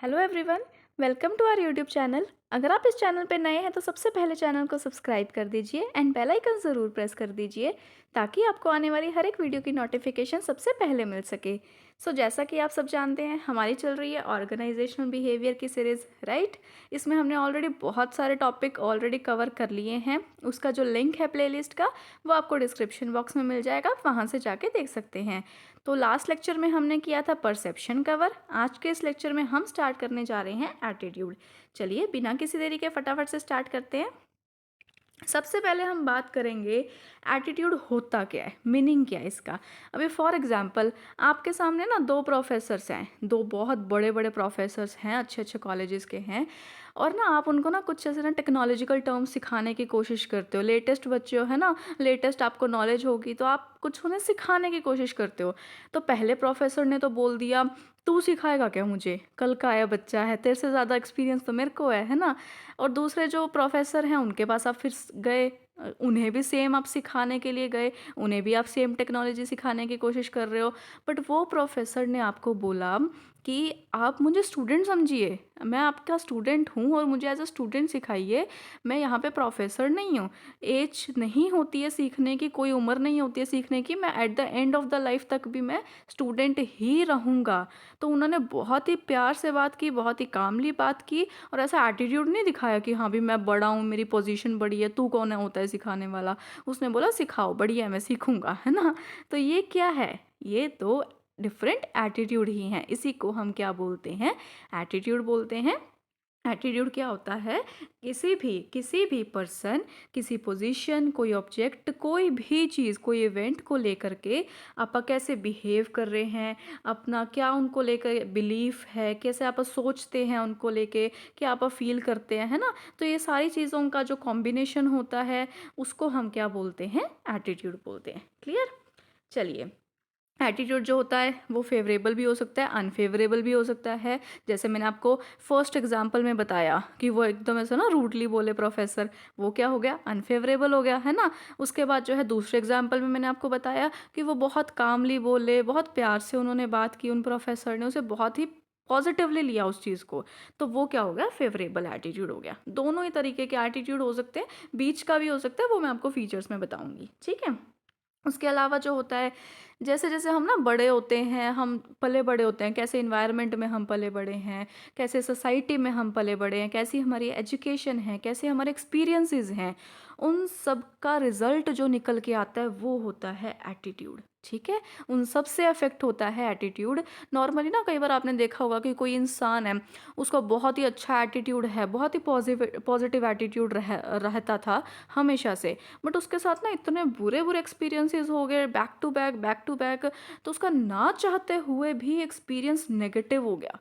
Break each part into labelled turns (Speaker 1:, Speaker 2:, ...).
Speaker 1: Hello everyone, welcome to our YouTube channel. अगर आप इस चैनल पर नए हैं तो सबसे पहले चैनल को सब्सक्राइब कर दीजिए एंड बेल आइकन ज़रूर प्रेस कर दीजिए ताकि आपको आने वाली हर एक वीडियो की नोटिफिकेशन सबसे पहले मिल सके। जैसा कि आप सब जानते हैं, हमारी चल रही है ऑर्गेनाइजेशनल बिहेवियर की सीरीज़, राइट। इसमें हमने ऑलरेडी बहुत सारे टॉपिक ऑलरेडी कवर कर लिए हैं। उसका जो लिंक है प्लेलिस्ट का, वो आपको डिस्क्रिप्शन बॉक्स में मिल जाएगा, आप वहाँ से जाके देख सकते हैं। तो लास्ट लेक्चर में हमने किया था परसेप्शन कवर। आज के इस लेक्चर में हम स्टार्ट करने जा रहे हैं एटीट्यूड। चलिए बिना किसी देरी के फटाफट से स्टार्ट करते हैं। सबसे पहले हम बात करेंगे एटीट्यूड होता क्या है, मीनिंग क्या है इसका। अभी फॉर एग्जांपल आपके सामने ना दो प्रोफेसर्स हैं, दो बहुत बड़े बड़े प्रोफेसर्स हैं, अच्छे अच्छे कॉलेजेस के हैं। और ना आप उनको ना कुछ ऐसे ना टेक्नोलॉजिकल टर्म्स सिखाने की कोशिश करते हो। लेटेस्ट बच्चे हो, है ना, लेटेस्ट आपको नॉलेज होगी तो आप कुछ उन्हें सिखाने की कोशिश करते हो। तो पहले प्रोफेसर ने तो बोल दिया, तू सिखाएगा क्या मुझे, कल का आया बच्चा है, तेरे से ज़्यादा एक्सपीरियंस तो मेरे को है ना। और दूसरे जो प्रोफेसर हैं उनके पास आप फिर गए, उन्हें भी सेम आप सिखाने के लिए गए, उन्हें भी आप सेम टेक्नोलॉजी सिखाने की कोशिश कर रहे हो। बट वो प्रोफेसर ने आपको बोला कि आप मुझे स्टूडेंट समझिए, मैं आपका स्टूडेंट हूँ और मुझे एज अ स्टूडेंट सिखाइए। मैं यहाँ पे प्रोफेसर नहीं हूँ। एज नहीं होती है सीखने की, कोई उम्र नहीं होती है सीखने की। मैं at the end of the life तक भी मैं स्टूडेंट ही रहूँगा। तो उन्होंने बहुत ही प्यार से बात की, बहुत ही कामली बात की, और ऐसा एटीट्यूड नहीं दिखाया कि हाँ भी मैं बड़ा हूँ, मेरी पोजीशन बड़ी है, तू कौन है होता है सिखाने वाला। उसने बोला सिखाओ, बढ़िया है, मैं सीखूंगा, है ना। तो ये क्या है, ये तो डिफरेंट एटीट्यूड ही हैं। इसी को हम क्या बोलते हैं, एटीट्यूड बोलते हैं। एटीट्यूड क्या होता है, किसी भी पर्सन, किसी पोजीशन, कोई ऑब्जेक्ट, कोई भी चीज़, कोई इवेंट को लेकर के आप कैसे बिहेव कर रहे हैं, अपना क्या उनको लेकर बिलीफ है, कैसे आप सोचते हैं उनको लेके, क्या आप फील करते हैं, है ना। तो ये सारी चीज़ों का जो कॉम्बिनेशन होता है उसको हम क्या बोलते हैं, एटीट्यूड बोलते हैं। क्लियर। चलिए, एटीट्यूड जो होता है वो फेवरेबल भी हो सकता है, अनफेवरेबल भी हो सकता है। जैसे मैंने आपको फर्स्ट एग्जांपल में बताया कि वो एकदम ऐसा ना रूडली बोले प्रोफेसर, वो क्या हो गया, अनफेवरेबल हो गया, है ना। उसके बाद जो है दूसरे एग्जांपल में मैंने आपको बताया कि वो बहुत कामली बोले, बहुत प्यार से उन्होंने बात की, उन प्रोफेसर ने उसे बहुत ही पॉजिटिवली लिया उस चीज़ को, तो वो क्या हो गया, फेवरेबल एटीट्यूड हो गया। दोनों ही तरीके के एटीट्यूड हो सकते हैं, बीच का भी हो सकता है, वो मैं आपको फीचर्स में बताऊंगी, ठीक है। उसके अलावा जो होता है, जैसे जैसे हम ना बड़े होते हैं, हम पले बड़े होते हैं, कैसे इन्वायरमेंट में हम पले बड़े हैं, कैसे सोसाइटी में हम पले बड़े हैं, कैसी हमारी एजुकेशन है, कैसे हमारे एक्सपीरियंसेस हैं, उन सब का रिजल्ट जो निकल के आता है वो होता है एटीट्यूड, ठीक है। उन सब से अफेक्ट होता है एटीट्यूड। नॉर्मली ना कई बार आपने देखा होगा कि कोई इंसान है, उसका बहुत ही अच्छा एटीट्यूड है, बहुत ही पॉजिटिव एटीट्यूड रहता था हमेशा से, बट उसके साथ ना इतने बुरे बुरे एक्सपीरियंसेस हो गए बैक टू बैक, तो उसका ना चाहते हुए भी एक्सपीरियंस नेगेटिव हो गया,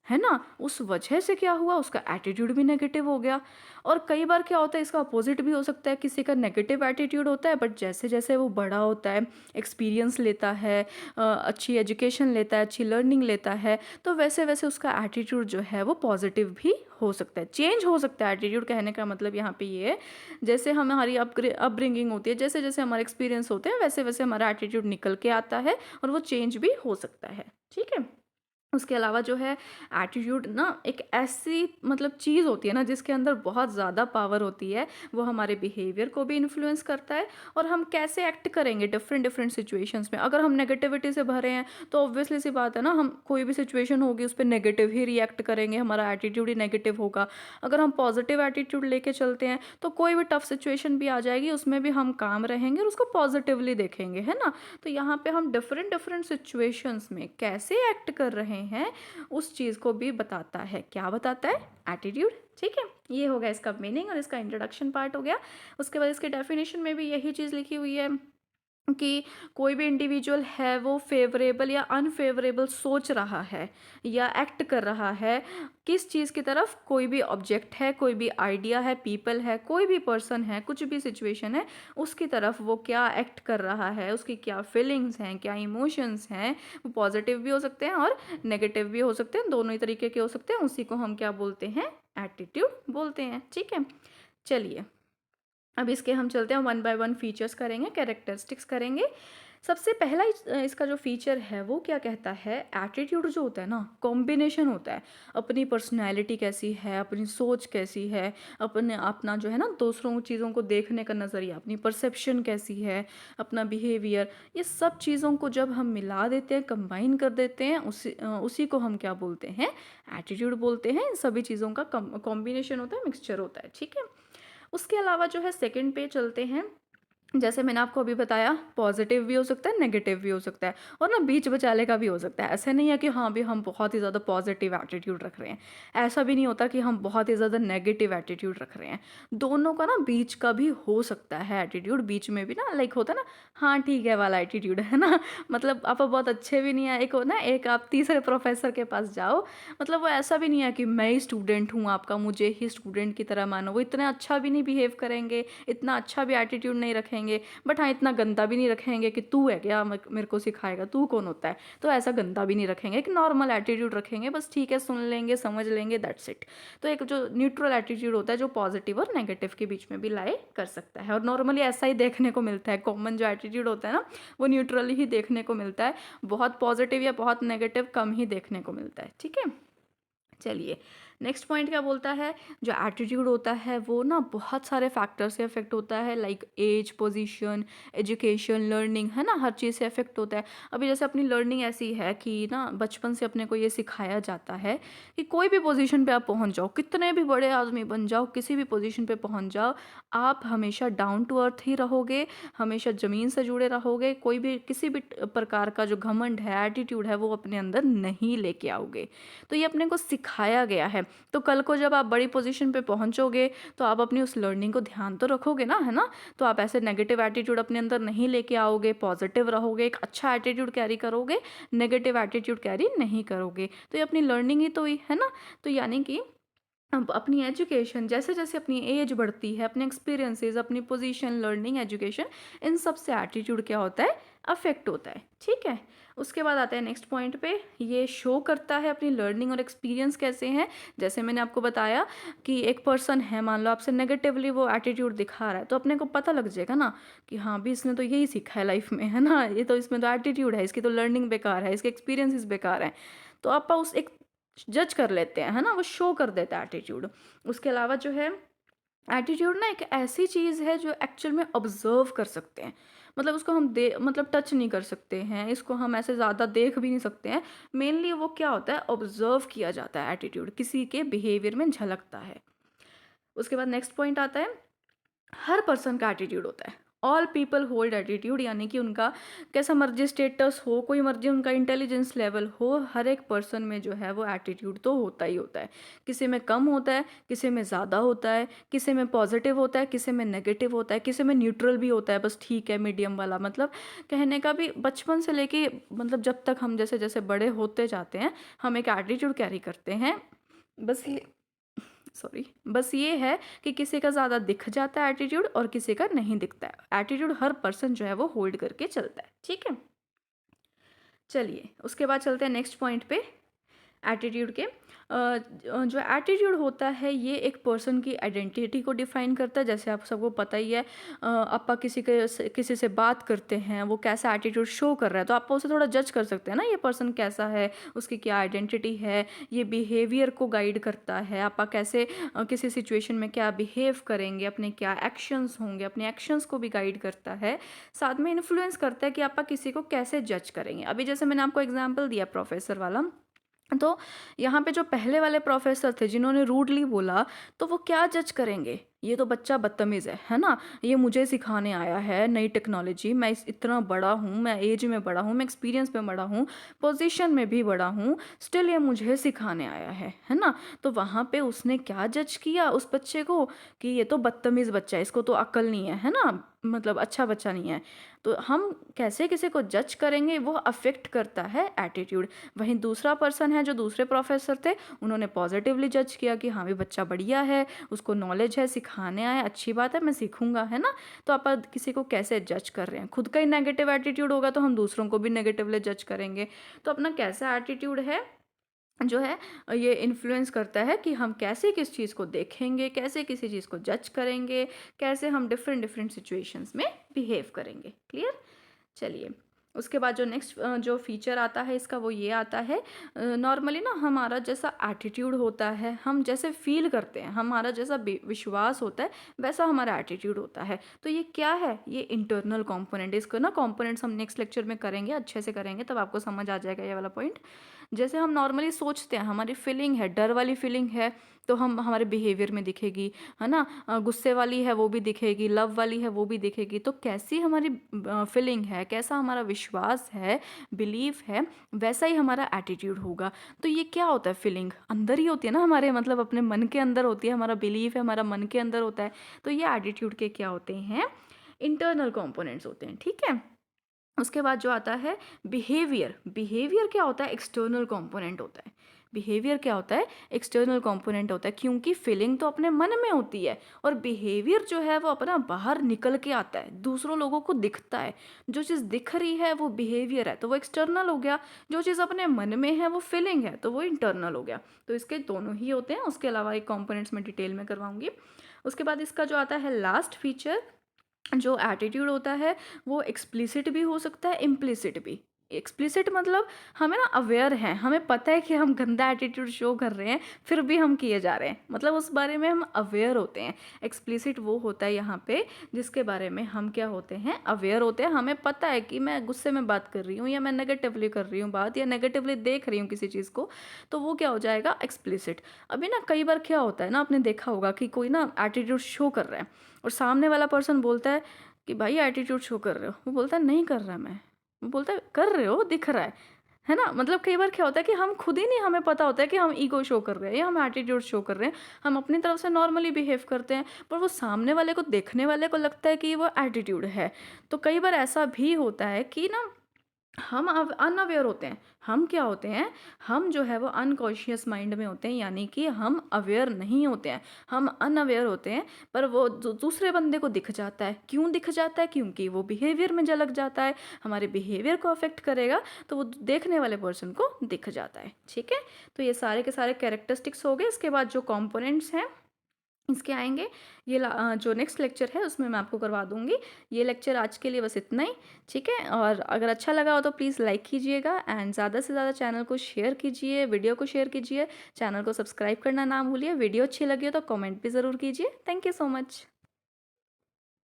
Speaker 1: है ना। उस वजह से क्या हुआ, उसका एटीट्यूड भी नेगेटिव हो गया। और कई बार क्या होता है, इसका अपोजिट भी हो सकता है, किसी का नेगेटिव एटीट्यूड होता है बट जैसे जैसे वो बड़ा होता है, एक्सपीरियंस लेता है, अच्छी एजुकेशन लेता है, अच्छी लर्निंग लेता है, तो वैसे वैसे उसका एटीट्यूड जो है वो पॉजिटिव भी हो सकता है, चेंज हो सकता है। एटीट्यूड कहने का मतलब यहाँ पे ये है, जैसे हमारी अपब्रिंगिंग होती है, जैसे जैसे हमारे एक्सपीरियंस होते हैं वैसे वैसे हमारा एटीट्यूड निकल के आता है और वो चेंज भी हो सकता है, ठीक है। उसके अलावा जो है, एटीट्यूड ना एक ऐसी मतलब चीज़ होती है ना जिसके अंदर बहुत ज़्यादा पावर होती है। वो हमारे बिहेवियर को भी इन्फ्लुएंस करता है और हम कैसे एक्ट करेंगे डिफरेंट डिफरेंट सिचुएशंस में। अगर हम नेगेटिविटी से भरे हैं तो ऑब्वियसली सी बात है ना, हम कोई भी सिचुएशन होगी उस पर नेगेटिव ही रिएक्ट करेंगे, हमारा एटीट्यूड ही नेगेटिव होगा। अगर हम पॉजिटिव एटीट्यूड लेके चलते हैं तो कोई भी टफ सिचुएशन भी आ जाएगी, उसमें भी हम काम रहेंगे और उसको पॉजिटिवली देखेंगे, है ना। तो यहाँ पे हम डिफरेंट डिफरेंट सिचुएशंस में कैसे एक्ट कर रहे हैं उस चीज़ को भी बताता है। क्या बताता है, एटीट्यूड, ठीक है। ये हो गया इसका मीनिंग और इसका इंट्रोडक्शन पार्ट हो गया। उसके बाद इसके डेफिनेशन में भी यही चीज़ लिखी हुई है कि कोई भी इंडिविजुअल है वो फेवरेबल या अनफेवरेबल सोच रहा है या एक्ट कर रहा है किस चीज़ की तरफ, कोई भी ऑब्जेक्ट है, कोई भी आइडिया है, पीपल है, कोई भी पर्सन है, कुछ भी सिचुएशन है, उसकी तरफ वो क्या एक्ट कर रहा है, उसकी क्या फीलिंग्स हैं, क्या इमोशंस हैं। वो पॉजिटिव भी हो सकते हैं और नेगेटिव भी हो सकते हैं, दोनों ही तरीके के हो सकते हैं। उसी को हम क्या बोलते हैं, एटीट्यूड बोलते हैं, ठीक है। चलिए अब इसके हम चलते हैं, वन बाय वन फीचर्स करेंगे, कैरेक्टरिस्टिक्स करेंगे। सबसे पहला इसका जो फीचर है वो क्या कहता है, एटीट्यूड जो होता है ना, कॉम्बिनेशन होता है। अपनी पर्सनैलिटी कैसी है, अपनी सोच कैसी है, अपने अपना जो है ना दूसरों चीज़ों को देखने का नज़रिया, अपनी परसेप्शन कैसी है, अपना बिहेवियर, ये सब चीज़ों को जब हम मिला देते हैं, कंबाइन कर देते हैं, उसी को हम क्या बोलते हैं, एटीट्यूड बोलते हैं। इन सभी चीज़ों का कॉम्बिनेशन होता है, मिक्सचर होता है, ठीक है। उसके अलावा जो है सेकंड पे चलते हैं। जैसे मैंने आपको अभी बताया, पॉजिटिव भी हो सकता है, नेगेटिव भी हो सकता है, और ना बीच बचाले का भी हो सकता है। ऐसे नहीं है कि हाँ भी हम बहुत ही ज़्यादा पॉजिटिव एटीट्यूड रख रहे हैं, ऐसा भी नहीं होता कि हम बहुत ही ज़्यादा नेगेटिव एटीट्यूड रख रहे हैं। दोनों का ना बीच का भी हो सकता है एटीट्यूड, बीच में भी ना लाइक होता है ना, हाँ ठीक है वाला एटीट्यूड, है ना। मतलब आप बहुत अच्छे भी नहीं है, एक हो ना, एक आप तीसरे प्रोफेसर के पास जाओ, मतलब वो ऐसा भी नहीं है कि मैं ही स्टूडेंट हूँ आपका, मुझे ही स्टूडेंट की तरह मानो। वो इतना अच्छा भी नहीं बिहेव करेंगे, इतना अच्छा भी एटीट्यूड नहीं रखेंगे, बट हाँ इतना गंदा भी नहीं रखेंगे कि तू है क्या मेरे को सिखाएगा, तू कौन होता है, तो ऐसा गंदा भी नहीं रखेंगे, एक नॉर्मल एटीट्यूड रखेंगे, बस ठीक है सुन लेंगे समझ लेंगे, दैट्स इट। तो एक जो न्यूट्रल एटीट्यूड होता है, जो पॉजिटिव और नेगेटिव के बीच में भी लाई कर सकता है, और नॉर्मली ऐसा ही देखने को मिलता है। कॉमन जो एटीट्यूड होता है ना, वो न्यूट्रल ही देखने को मिलता है, बहुत पॉजिटिव या बहुत नेगेटिव कम ही देखने को मिलता है, ठीक है। चलिए, नेक्स्ट पॉइंट क्या बोलता है, जो एटीट्यूड होता है वो ना बहुत सारे फैक्टर से अफेक्ट होता है, like age, position, education, learning, है ना, हर चीज़ से अफेक्ट होता है। अभी जैसे अपनी लर्निंग ऐसी है कि ना बचपन से अपने को ये सिखाया जाता है कि कोई भी पोजीशन पे आप पहुंच जाओ, कितने भी बड़े आदमी बन जाओ, किसी भी पोजीशन पे पहुंच जाओ, आप हमेशा डाउन टू अर्थ ही रहोगे, हमेशा ज़मीन से जुड़े रहोगे, कोई भी किसी भी प्रकार का जो घमंड है, एटीट्यूड है, वो अपने अंदर नहीं लेके आओगे। तो ये अपने को सिखाया गया है। तो कल को जब आप बड़ी पोजीशन पे पहुंचोगे, तो आप अपनी उस लर्निंग को ध्यान तो रखोगे ना, है ना। तो आप ऐसे नेगेटिव एटीट्यूड अपने अंदर नहीं लेके आओगे, पॉजिटिव रहोगे, एक अच्छा एटीट्यूड कैरी करोगे, नेगेटिव एटीट्यूड कैरी नहीं करोगे। तो ये अपनी लर्निंग ही तो हुई, है ना। तो यानी कि अब अपनी एजुकेशन, जैसे जैसे अपनी एज बढ़ती है, अपने एक्सपीरियंसेस, अपनी पोजीशन, लर्निंग, एजुकेशन, इन सब से एटीट्यूड क्या होता है, अफेक्ट होता है, ठीक है। उसके बाद आता है नेक्स्ट पॉइंट पे, ये शो करता है अपनी लर्निंग और एक्सपीरियंस कैसे हैं। जैसे मैंने आपको बताया कि एक पर्सन है, मान लो आपसे नेगेटिवली वो एटीट्यूड दिखा रहा है, तो अपने को पता लग जाएगा ना कि हाँ भी इसने तो यही सीखा है लाइफ में, है ना, ये तो इसमें तो एटीट्यूड है, इसकी तो लर्निंग बेकार है, इसके एक्सपीरियंसेस बेकार हैं। तो आप उस एक जज कर लेते हैं, है ना, वो शो कर देता है एटीट्यूड। उसके अलावा जो है, एटीट्यूड ना एक ऐसी चीज़ है जो एक्चुअल में ऑब्जर्व कर सकते हैं। मतलब उसको हम दे मतलब टच नहीं कर सकते हैं, इसको हम ऐसे ज़्यादा देख भी नहीं सकते हैं। मेनली वो क्या होता है, ऑब्जर्व किया जाता है, एटीट्यूड किसी के बिहेवियर में झलकता है। उसके बाद नेक्स्ट पॉइंट आता है, हर पर्सन का एटीट्यूड होता है। ऑल पीपल होल्ड एटीट्यूड, यानी कि उनका कैसा मर्जी स्टेटस हो, कोई मर्जी उनका इंटेलिजेंस लेवल हो, हर एक पर्सन में जो है वो एटीट्यूड तो होता ही होता है। किसी में कम होता है, किसी में ज़्यादा होता है, किसी में पॉजिटिव होता है, किसी में नेगेटिव होता है, किसी में न्यूट्रल भी होता है, बस ठीक है, मीडियम वाला। मतलब कहने का भी, बचपन से लेके मतलब जब तक हम जैसे जैसे बड़े होते जाते हैं, हम एक एटीट्यूड कैरी करते हैं। बस ये सॉरी बस ये है कि किसी का ज़्यादा दिख जाता है एटीट्यूड, और किसी का नहीं दिखता है। एटीट्यूड हर पर्सन जो है वो होल्ड करके चलता है, ठीक है। चलिए, उसके बाद चलते हैं नेक्स्ट पॉइंट पे, एटीट्यूड के। जो एटीट्यूड होता है ये एक पर्सन की आइडेंटिटी को डिफाइन करता है। जैसे आप सबको पता ही है, आप किसी से बात करते हैं, वो कैसा एटीट्यूड शो कर रहा है, तो आप उसे थोड़ा जज कर सकते हैं ना, ये पर्सन कैसा है, उसकी क्या आइडेंटिटी है, ये बिहेवियर को गाइड करता है। आप कैसे किसी सिचुएशन में क्या बिहेव करेंगे, अपने क्या एक्शंस होंगे, अपने एक्शंस को भी गाइड करता है। साथ में इन्फ्लुएंस करता है कि आप किसी को कैसे जज करेंगे। अभी जैसे मैंने आपको एग्जाम्पल दिया प्रोफेसर वाला, तो यहाँ पे जो पहले वाले प्रोफेसर थे जिन्होंने रूडली बोला, तो वो क्या जज करेंगे, ये तो बच्चा बदतमीज़ है ना, ये मुझे सिखाने आया है नई टेक्नोलॉजी, मैं इतना बड़ा हूँ, मैं एज में बड़ा हूँ, मैं एक्सपीरियंस में बड़ा हूँ, पोजीशन में भी बड़ा हूँ, स्टिल ये मुझे सिखाने आया है ना। तो वहाँ पे उसने क्या जज किया उस बच्चे को, कि ये तो बदतमीज़ बच्चा है, इसको तो अक्ल नहीं है ना, मतलब अच्छा बच्चा नहीं है। तो हम कैसे किसी को जज करेंगे, वो अफेक्ट करता है एटीट्यूड। वहीं दूसरा पर्सन है, जो दूसरे प्रोफेसर थे, उन्होंने पॉजिटिवली जज किया कि हाँ भी बच्चा बढ़िया है, उसको नॉलेज है, सिखाने आया, अच्छी बात है, मैं सीखूंगा, है ना। तो आप किसी को कैसे जज कर रहे हैं, खुद का ही नेगेटिव एटीट्यूड होगा तो हम दूसरों को भी नेगेटिवली जज करेंगे। तो अपना कैसा एटीट्यूड है जो है, ये इन्फ्लुएंस करता है कि हम कैसे किस चीज़ को देखेंगे, कैसे किसी चीज़ को जज करेंगे, कैसे हम डिफरेंट डिफरेंट सिचुएशंस में बिहेव करेंगे। क्लियर। चलिए, उसके बाद जो नेक्स्ट जो फीचर आता है इसका वो ये आता है, नॉर्मली ना हमारा जैसा एटीट्यूड होता है, हम जैसे फ़ील करते हैं, हमारा जैसा विश्वास होता है, वैसा हमारा एटीट्यूड होता है। तो ये क्या है? ये इंटरनल कंपोनेंट। इसको ना कंपोनेंट्स हम नेक्स्ट लेक्चर में करेंगे, अच्छे से करेंगे, तब आपको समझ आ जाएगा ये वाला पॉइंट। जैसे हम नॉर्मली सोचते हैं, हमारी फीलिंग है, डर वाली फीलिंग है, तो हम हमारे बिहेवियर में दिखेगी, है ना? गुस्से वाली है वो भी दिखेगी, लव वाली है वो भी दिखेगी। तो कैसी हमारी फीलिंग है, कैसा हमारा विश्वास है, बिलीफ है, वैसा ही हमारा एटीट्यूड होगा। तो ये क्या होता है? फीलिंग अंदर ही होती है ना हमारे, मतलब अपने मन के अंदर होती है, हमारा बिलीफ है हमारा मन के अंदर होता है। तो ये एटीट्यूड के क्या होते हैं? इंटरनल कंपोनेंट्स होते हैं, ठीक है? उसके बाद जो आता है बिहेवियर। बिहेवियर क्या होता है? एक्सटर्नल कंपोनेंट होता है। बिहेवियर क्या होता है? एक्सटर्नल कंपोनेंट होता है, क्योंकि फीलिंग तो अपने मन में होती है और बिहेवियर जो है वो अपना बाहर निकल के आता है, दूसरों लोगों को दिखता है। जो चीज़ दिख रही है वो बिहेवियर है, तो वो एक्सटर्नल हो गया। जो चीज़ अपने मन में है वो फीलिंग है, तो वो इंटरनल हो गया। तो इसके दोनों ही होते हैं, उसके अलावा एक कॉम्पोनेंट्स में डिटेल में करवाऊंगी। उसके बाद इसका जो आता है लास्ट फीचर, जो एटीट्यूड होता है वो एक्सप्लिसिट भी हो सकता है, इम्प्लिसिट भी। एक्सप्लिसिट मतलब हमें ना अवेयर हैं, हमें पता है कि हम गंदा एटीट्यूड शो कर रहे हैं, फिर भी हम किए जा रहे हैं, मतलब उस बारे में हम अवेयर होते हैं। एक्सप्लिसिट वो होता है यहाँ पे जिसके बारे में हम क्या होते हैं? अवेयर होते हैं। हमें पता है कि मैं गुस्से में बात कर रही हूँ, या मैं नेगेटिवली कर रही हूँ बात, या नेगेटिवली देख रही हूँ किसी चीज़ को, तो वो क्या हो जाएगा? एक्सप्लिसिट। अभी ना कई बार क्या होता है ना, आपने देखा होगा कि कोई ना एटीट्यूड शो कर रहा है और सामने वाला पर्सन बोलता है कि भाई एटीट्यूड शो कर रहे हो, वो बोलता है नहीं कर रहा मैं, वो बोलता है कर रहे हो, दिख रहा है ना? मतलब कई बार क्या होता है कि हम खुद ही नहीं, हमें पता होता है कि हम ईगो शो कर रहे हैं या हम एटीट्यूड शो कर रहे हैं, हम अपनी तरफ से नॉर्मली बिहेव करते हैं, पर वो सामने वाले को, देखने वाले को लगता है कि वो एटीट्यूड है। तो कई बार ऐसा भी होता है कि ना हम अनअवेयर होते हैं। हम क्या होते हैं? हम जो है वो अनकॉन्शियस माइंड में होते हैं, यानी कि हम अवेयर नहीं होते हैं, हम अनअवेयर होते हैं। पर वो दूसरे बंदे को दिख जाता है। क्यों दिख जाता है? क्योंकि वो बिहेवियर में झलक जाता है, हमारे बिहेवियर को अफेक्ट करेगा, तो वो देखने वाले पर्सन को दिख जाता है, ठीक है? तो ये सारे के सारे कैरेक्टरिस्टिक्स हो गए। इसके बाद जो कंपोनेंट्स हैं इसके आएँगे, ये जो नेक्स्ट लेक्चर है उसमें मैं आपको करवा दूँगी। ये लेक्चर आज के लिए बस इतना ही, ठीक है? और अगर अच्छा लगा हो तो प्लीज़ लाइक कीजिएगा एंड ज़्यादा से ज़्यादा चैनल को शेयर कीजिए, वीडियो को शेयर कीजिए, चैनल को सब्सक्राइब करना ना भूलिए। वीडियो अच्छी लगी हो तो कमेंट भी ज़रूर कीजिए। Thank you so much.